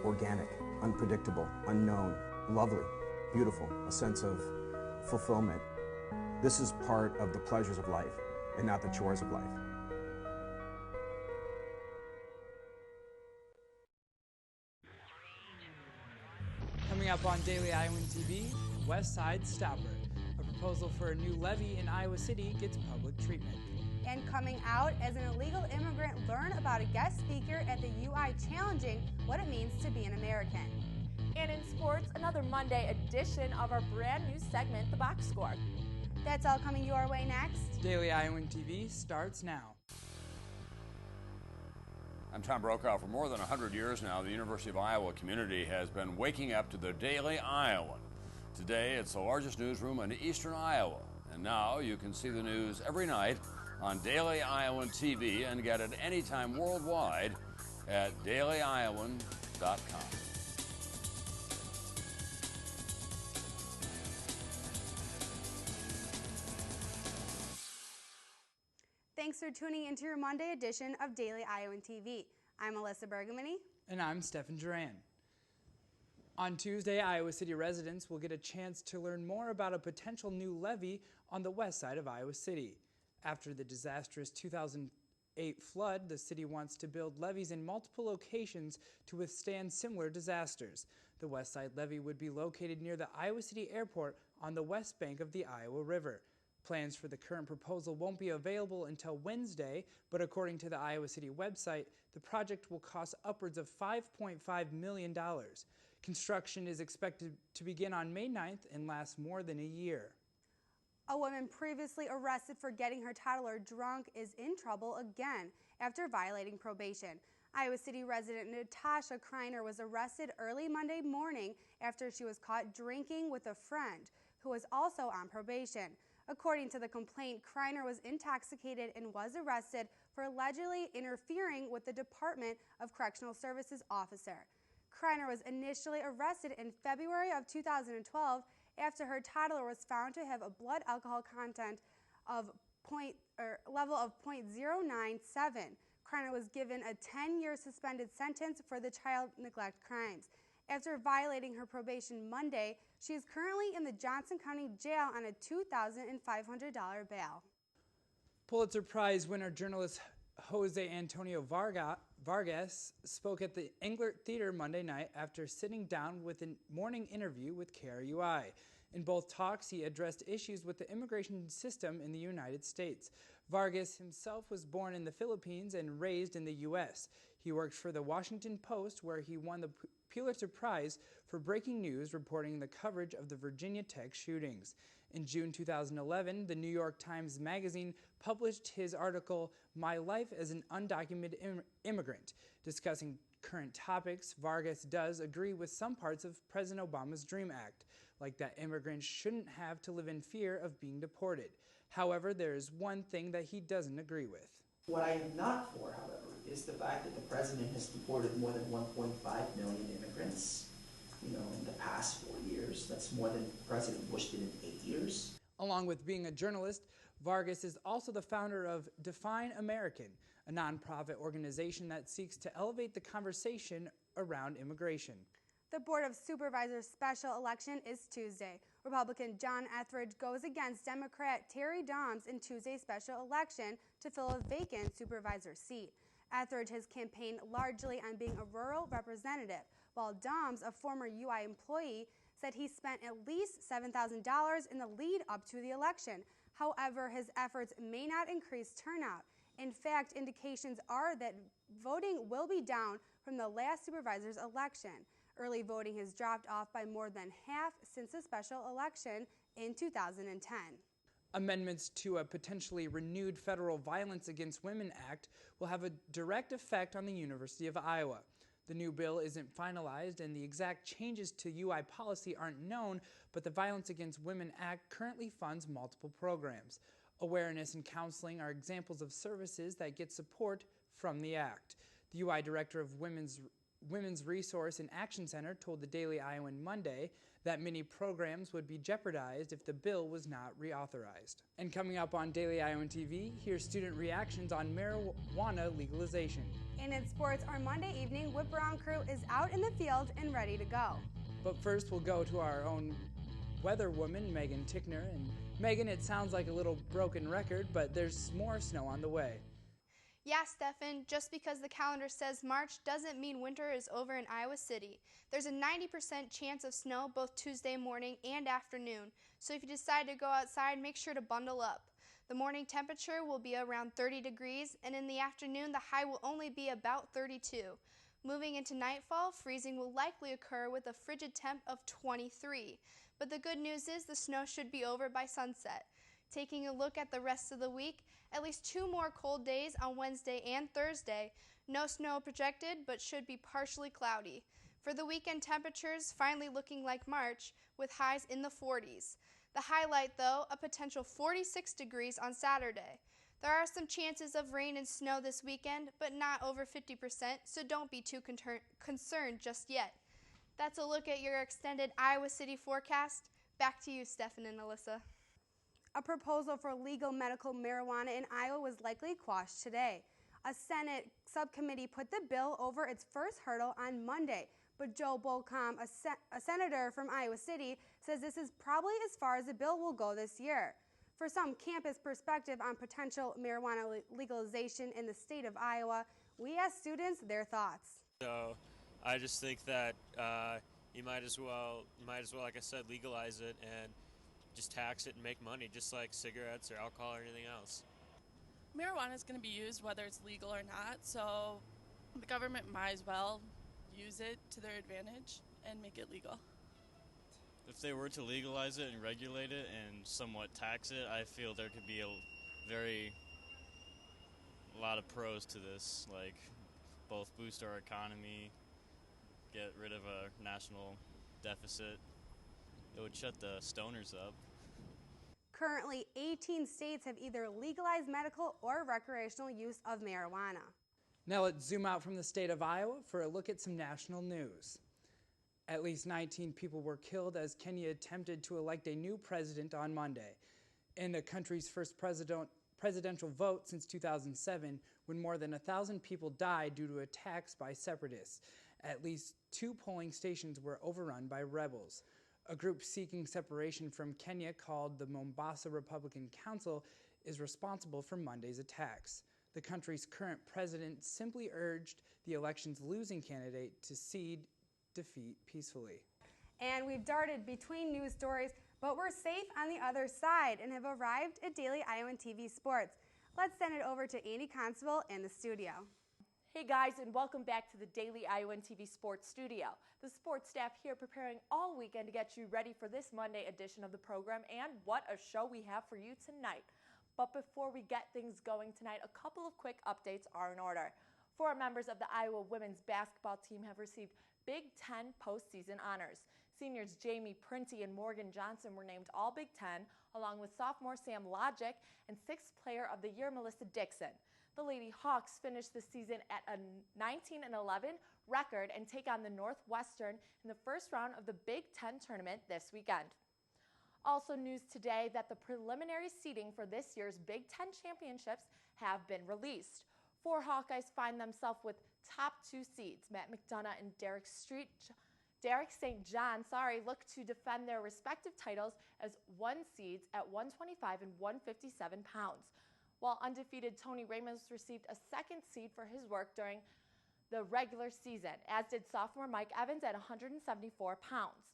organic, unpredictable, unknown, lovely, beautiful, a sense of fulfillment. This is part of the pleasures of life and not the chores of life. Coming up on Daily Iowan TV, West Side Stopper. A proposal for a new levy in Iowa City gets public treatment. And coming out, as an illegal immigrant, learn about a guest speaker at the UI challenging what it means to be an American. And in sports, another Monday edition of our brand new segment, The Box Score. That's all coming your way next. Daily Iowan TV starts now. I'm Tom Brokaw. For more than 100 years now, the University of Iowa community has been waking up to the Daily Iowan. Today, it's the largest newsroom in eastern Iowa. And now you can see the news every night on Daily Iowan TV and get it anytime worldwide at dailyiowan.com. Thanks for tuning into your Monday edition of Daily Iowan TV. I'm Alyssa Bergamini. And I'm Stefan Duran. On Tuesday, Iowa City residents will get a chance to learn more about a potential new levee on the west side of Iowa City. After the disastrous 2008 flood, the city wants to build levees in multiple locations to withstand similar disasters. The West Side levee would be located near the Iowa City Airport on the west bank of the Iowa River. Plans for the current proposal won't be available until Wednesday, but according to the Iowa City website, the project will cost upwards of $5.5 million. Construction is expected to begin on May 9th and last more than a year. A woman previously arrested for getting her toddler drunk is in trouble again after violating probation. Iowa City resident Natasha Kriener was arrested early Monday morning after she was caught drinking with a friend who was also on probation. According to the complaint, Kriener was intoxicated and was arrested for allegedly interfering with the Department of Correctional Services officer. Kriener was initially arrested in February of 2012 after her toddler was found to have a blood alcohol content of level of 0.097. Kriener was given a 10-year suspended sentence for the child neglect crimes. After violating her probation Monday, she is currently in the Johnson County Jail on a $2,500 bail. Pulitzer Prize winner journalist Jose Antonio Vargas spoke at the Englert Theater Monday night after sitting down with a morning interview with KRUI. In both talks, he addressed issues with the immigration system in the United States. Vargas himself was born in the Philippines and raised in the U.S. He worked for the Washington Post, where he won the Pulitzer Prize for breaking news reporting the coverage of the Virginia Tech shootings. In June 2011, the New York Times Magazine published his article, My Life as an Undocumented Immigrant. Discussing current topics, Vargas does agree with some parts of President Obama's DREAM Act, like that immigrants shouldn't have to live in fear of being deported. However, there is one thing that he doesn't agree with. What I am not for, however, is the fact that the president has deported more than 1.5 million immigrants, in the past 4 years. That's more than President Bush did in 8 years. Along with being a journalist, Vargas is also the founder of Define American, a nonprofit organization that seeks to elevate the conversation around immigration. The Board of Supervisors special election is Tuesday. Republican John Etheridge goes against Democrat Terry Doms in Tuesday's special election to fill a vacant supervisor seat. Etheridge has campaigned largely on being a rural representative, while Doms, a former UI employee, said he spent at least $7,000 in the lead up to the election. However, his efforts may not increase turnout. In fact, indications are that voting will be down from the last supervisor's election. Early voting has dropped off by more than half since the special election in 2010. Amendments to a potentially renewed Federal Violence Against Women Act will have a direct effect on the University of Iowa. The new bill isn't finalized and the exact changes to UI policy aren't known, but the Violence Against Women Act currently funds multiple programs. Awareness and counseling are examples of services that get support from the Act. The UI Director of Women's Women's Resource and Action Center told the Daily Iowan Monday that many programs would be jeopardized if the bill was not reauthorized. And coming up on Daily Iowan TV, here's student reactions on marijuana legalization. And in sports, our Monday evening whip-around crew is out in the field and ready to go. But first, we'll go to our own weather woman, Megan Tickner. And Megan, it sounds like a little broken record, but there's more snow on the way. Yeah, Stefan, just because the calendar says March doesn't mean winter is over in Iowa City. There's a 90% chance of snow both Tuesday morning and afternoon, so if you decide to go outside, make sure to bundle up. The morning temperature will be around 30 degrees, and in the afternoon, the high will only be about 32. Moving into nightfall, freezing will likely occur with a frigid temp of 23. But the good news is the snow should be over by sunset. Taking a look at the rest of the week, at least 2 more cold days on Wednesday and Thursday. No snow projected, but should be partially cloudy. For the weekend, temperatures finally looking like March, with highs in the 40s. The highlight, though, a potential 46 degrees on Saturday. There are some chances of rain and snow this weekend, but not over 50%, so don't be too concerned just yet. That's a look at your extended Iowa City forecast. Back to you, Stefan and Alyssa. A proposal for legal medical marijuana in Iowa was likely quashed today. A Senate subcommittee put the bill over its first hurdle on Monday, but Joe Bolcom, a senator from Iowa City, says this is probably as far as the bill will go this year. For some campus perspective on potential marijuana legalization in the state of Iowa, we asked students their thoughts. So I just think that you might as well, like I said, legalize it and just tax it and make money, just like cigarettes or alcohol or anything else. Marijuana is going to be used whether it's legal or not, so the government might as well use it to their advantage and make it legal. If they were to legalize it and regulate it and somewhat tax it, I feel there could be a lot of pros to this, like both boost our economy, get rid of a national deficit. It would shut the stoners up. Currently, 18 states have either legalized medical or recreational use of marijuana. Now let's zoom out from the state of Iowa for a look at some national news. At least 19 people were killed as Kenya attempted to elect a new president on Monday. In the country's first presidential vote since 2007, when more than 1,000 people died due to attacks by separatists. At least 2 polling stations were overrun by rebels. A group seeking separation from Kenya called the Mombasa Republican Council is responsible for Monday's attacks. The country's current president simply urged the election's losing candidate to cede defeat peacefully. And we've darted between news stories, but we're safe on the other side and have arrived at Daily Iowan TV Sports. Let's send it over to Andy Constable in the studio. Hey guys, and welcome back to the Daily Iowan TV Sports Studio. The sports staff here preparing all weekend to get you ready for this Monday edition of the program, and what a show we have for you tonight. But before we get things going tonight, a couple of quick updates are in order. 4 members of the Iowa women's basketball team have received Big Ten postseason honors. Seniors Jamie Printy and Morgan Johnson were named All Big Ten, along with sophomore Sam Logic and 6th Player of the Year Melissa Dixon. The Lady Hawks finished the season at a 19-11 record and take on the Northwestern in the first round of the Big Ten tournament this weekend. Also news today that the preliminary seeding for this year's Big Ten championships have been released. 4 Hawkeyes find themselves with top 2 seeds. Matt McDonough and Derek St. John look to defend their respective titles as 1 seeds at 125 and 157 pounds. While undefeated Tony Ramos received a 2nd seed for his work during the regular season, as did sophomore Mike Evans at 174 pounds.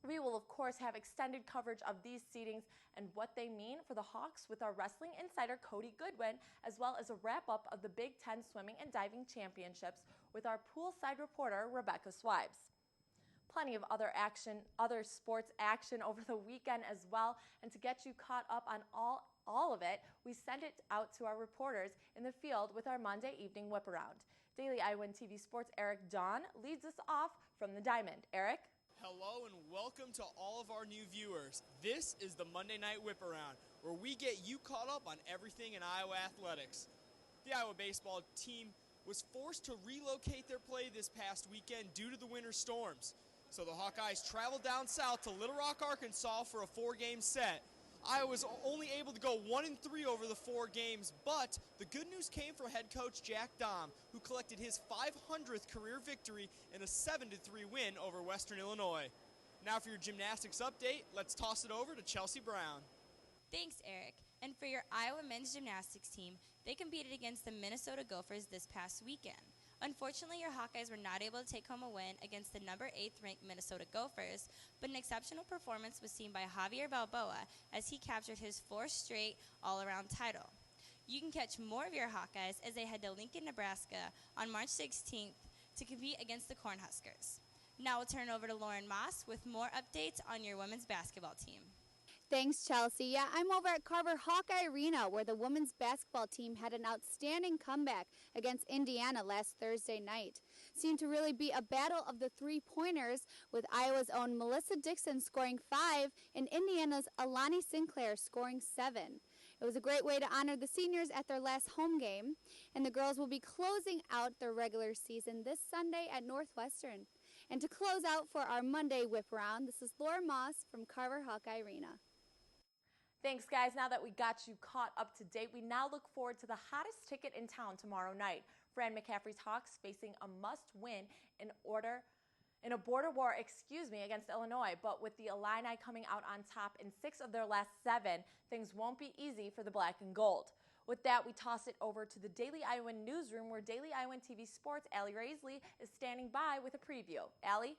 We will, of course, have extended coverage of these seedings and what they mean for the Hawks with our wrestling insider Cody Goodwin, as well as a wrap-up of the Big Ten swimming and diving championships with our poolside reporter Rebecca Swibes. Plenty of other sports action over the weekend as well, and to get you caught up on all of it, we send it out to our reporters in the field with our Monday evening whip-around. Daily Iowan TV Sports' Eric Dawn leads us off from the Diamond. Eric? Hello and welcome to all of our new viewers. This is the Monday Night Whip-Around, where we get you caught up on everything in Iowa athletics. The Iowa baseball team was forced to relocate their play this past weekend due to the winter storms. So the Hawkeyes traveled down south to Little Rock, Arkansas for a 4-game set. Iowa was only able to go 1-3 over the 4 games, but the good news came from head coach Jack Dahm, who collected his 500th career victory in a 7-3 win over Western Illinois. Now for your gymnastics update, let's toss it over to Chelsea Brown. Thanks, Eric. And for your Iowa men's gymnastics team, they competed against the Minnesota Gophers this past weekend. Unfortunately, your Hawkeyes were not able to take home a win against the number 8th ranked Minnesota Gophers, but an exceptional performance was seen by Javier Balboa as he captured his 4th straight all-around title. You can catch more of your Hawkeyes as they head to Lincoln, Nebraska on March 16th to compete against the Cornhuskers. Now we'll turn it over to Lauren Moss with more updates on your women's basketball team. Thanks, Chelsea. Yeah, I'm over at Carver Hawkeye Arena, where the women's basketball team had an outstanding comeback against Indiana last Thursday night. Seemed to really be a battle of the three-pointers, with Iowa's own Melissa Dixon scoring 5 and Indiana's Alani Sinclair scoring 7. It was a great way to honor the seniors at their last home game, and the girls will be closing out their regular season this Sunday at Northwestern. And to close out for our Monday whip around, this is Laura Moss from Carver Hawkeye Arena. Thanks, guys. Now that we got you caught up to date, we now look forward to the hottest ticket in town tomorrow night. Fran McCaffrey's Hawks facing a must-win in a border war, against Illinois. But with the Illini coming out on top in 6 of their last 7, things won't be easy for the black and gold. With that, we toss it over to the Daily Iowan newsroom, where Daily Iowan TV Sports' Allie Raisley is standing by with a preview. Allie?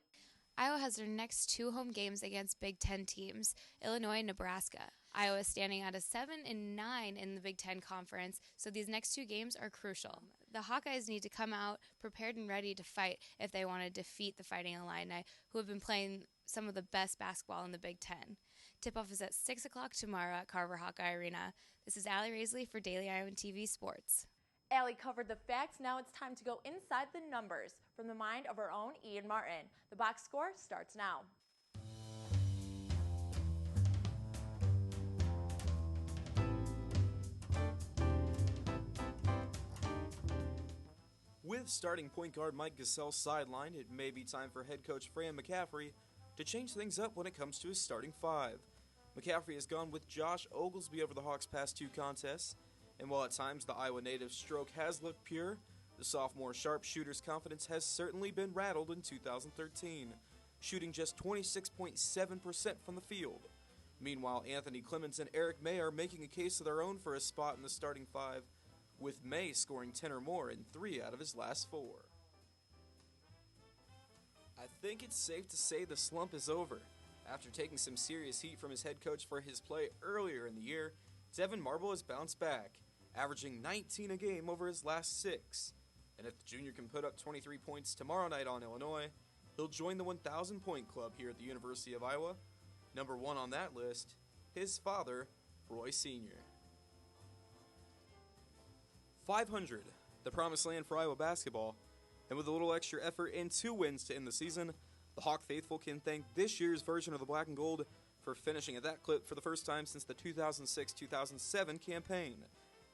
Iowa has their next 2 home games against Big Ten teams, Illinois and Nebraska. Iowa is standing at a 7-9 in the Big Ten Conference, so these next 2 games are crucial. The Hawkeyes need to come out prepared and ready to fight if they want to defeat the Fighting Illini, who have been playing some of the best basketball in the Big Ten. Tip-off is at 6 o'clock tomorrow at Carver Hawkeye Arena. This is Allie Raisley for Daily Iowan TV Sports. Allie covered the facts. Now it's time to go inside the numbers from the mind of our own Ian Martin. The box score starts now. With starting point guard Mike Gasol sidelined, it may be time for head coach Fran McCaffrey to change things up when it comes to his starting 5. McCaffrey has gone with Josh Oglesby over the Hawks' past 2 contests, and while at times the Iowa native's stroke has looked pure, the sophomore sharpshooter's confidence has certainly been rattled in 2013, shooting just 26.7% from the field. Meanwhile, Anthony Clemens and Eric May are making a case of their own for a spot in the starting 5, with May scoring 10 or more in 3 out of his last 4. I think it's safe to say the slump is over. After taking some serious heat from his head coach for his play earlier in the year, Devin Marble has bounced back, averaging 19 a game over his last 6. And if the junior can put up 23 points tomorrow night on Illinois, he'll join the 1,000-point club here at the University of Iowa. Number 1 on that list, his father, Roy Sr. 500, the promised land for Iowa basketball, and with a little extra effort and 2 wins to end the season, the Hawk faithful can thank this year's version of the Black and Gold for finishing at that clip for the first time since the 2006-2007 campaign.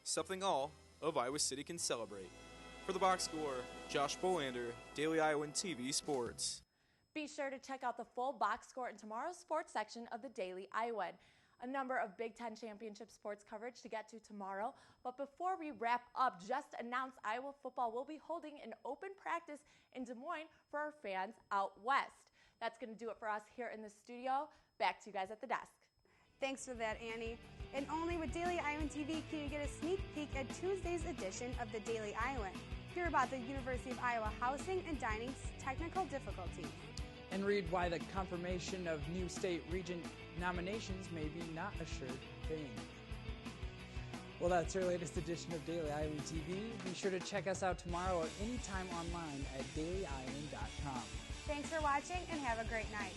Something all of Iowa City can celebrate. For the box score, Josh Bolander, Daily Iowan TV Sports. Be sure to check out the full box score in tomorrow's sports section of the Daily Iowan. A number of Big Ten Championship sports coverage to get to tomorrow. But before we wrap up, just announced Iowa football will be holding an open practice in Des Moines for our fans out west. That's going to do it for us here in the studio. Back to you guys at the desk. Thanks for that, Annie. And only with Daily Iowan TV can you get a sneak peek at Tuesday's edition of the Daily Iowan. Hear about the University of Iowa housing and dining technical difficulties. And read why the confirmation of new state region nominations may be not a sure thing. Well, that's our latest edition of Daily Iowan TV. Be sure to check us out tomorrow or anytime online at dailyiowans.com. Thanks for watching and have a great night.